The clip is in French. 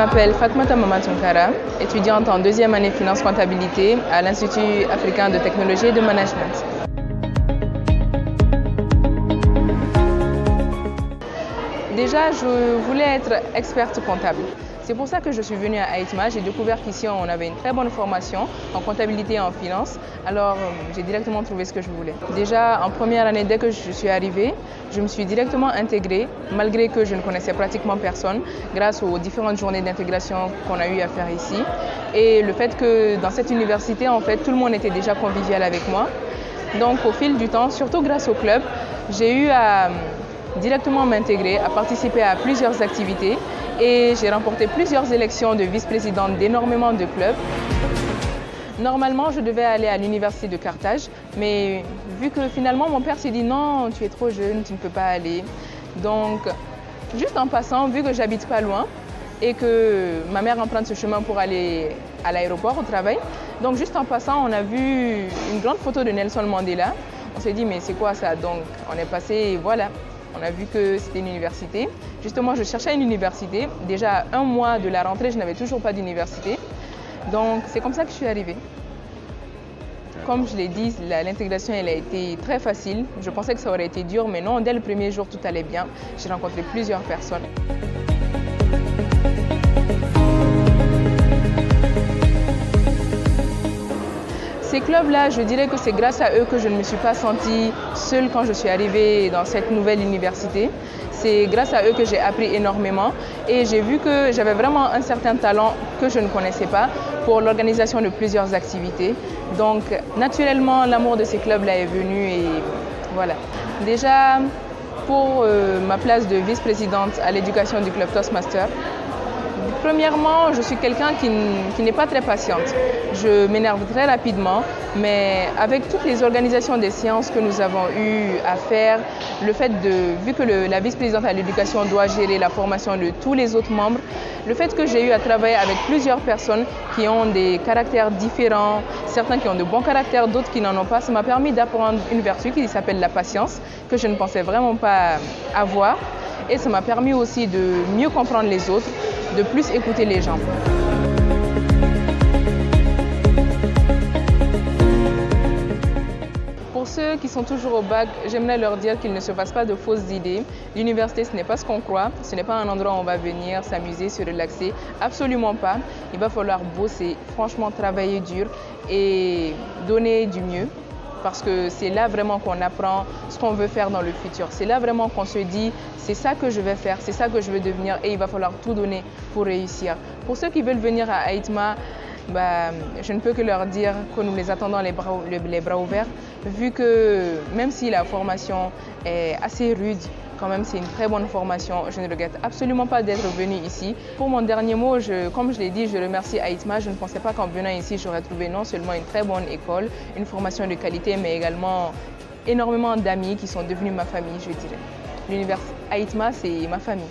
m'appelle Fatmata Mamatunkara, étudiante en deuxième année finance comptabilité à l'Institut africain de technologie et de management. Déjà, je voulais être experte comptable. C'est pour ça que je suis venue à AITMA. J'ai découvert qu'ici, on avait une très bonne formation en comptabilité et en finance. Alors, j'ai directement trouvé ce que je voulais. Déjà, en première année, dès que je suis arrivée, je me suis directement intégrée, malgré que je ne connaissais pratiquement personne, grâce aux différentes journées d'intégration qu'on a eu à faire ici. Et le fait que dans cette université, en fait, tout le monde était déjà convivial avec moi. Donc, au fil du temps, surtout grâce au club, j'ai eu à directement m'intégrer, à participer à plusieurs activités et j'ai remporté plusieurs élections de vice-présidente d'énormément de clubs. Normalement, je devais aller à l'université de Carthage, mais vu que finalement mon père s'est dit non, tu es trop jeune, tu ne peux pas aller. Donc, juste en passant, vu que j'habite pas loin et que ma mère emprunte ce chemin pour aller à l'aéroport au travail, donc juste en passant, on a vu une grande photo de Nelson Mandela. On s'est dit mais c'est quoi ça? Donc, on est passé et voilà. On a vu que c'était une université. Justement, je cherchais une université. Déjà, à un mois de la rentrée, je n'avais toujours pas d'université. Donc, c'est comme ça que je suis arrivée. Comme je l'ai dit, l'intégration elle a été très facile. Je pensais que ça aurait été dur, mais non, dès le premier jour, tout allait bien. J'ai rencontré plusieurs personnes. Ces clubs-là, je dirais que c'est grâce à eux que je ne me suis pas sentie seule quand je suis arrivée dans cette nouvelle université. C'est grâce à eux que j'ai appris énormément et j'ai vu que j'avais vraiment un certain talent que je ne connaissais pas pour l'organisation de plusieurs activités. Donc, naturellement, l'amour de ces clubs-là est venu et voilà. Déjà, pour ma place de vice-présidente à l'éducation du club Toastmaster, premièrement, je suis quelqu'un qui n'est pas très patiente. Je m'énerve très rapidement, mais avec toutes les organisations des séances que nous avons eu à faire, le fait vu que la vice-présidente à l'éducation doit gérer la formation de tous les autres membres, le fait que j'ai eu à travailler avec plusieurs personnes qui ont des caractères différents, certains qui ont de bons caractères, d'autres qui n'en ont pas, ça m'a permis d'apprendre une vertu qui s'appelle la patience, que je ne pensais vraiment pas avoir. Et ça m'a permis aussi de mieux comprendre les autres, de plus écouter les gens. Pour ceux qui sont toujours au bac, j'aimerais leur dire qu'ils ne se fassent pas de fausses idées. L'université, ce n'est pas ce qu'on croit, ce n'est pas un endroit où on va venir s'amuser, se relaxer. Absolument pas. Il va falloir bosser, franchement travailler dur et donner du mieux. Parce que c'est là vraiment qu'on apprend ce qu'on veut faire dans le futur. C'est là vraiment qu'on se dit, c'est ça que je vais faire, c'est ça que je veux devenir et il va falloir tout donner pour réussir. Pour ceux qui veulent venir à AITMA, je ne peux que leur dire que nous les attendons les bras ouverts, vu que même si la formation est assez rude, quand même c'est une très bonne formation. Je ne regrette absolument pas d'être venue ici. Pour mon dernier mot, comme je l'ai dit, je remercie AITMA. Je ne pensais pas qu'en venant ici, j'aurais trouvé non seulement une très bonne école, une formation de qualité, mais également énormément d'amis qui sont devenus ma famille, je dirais. L'université AITMA, c'est ma famille.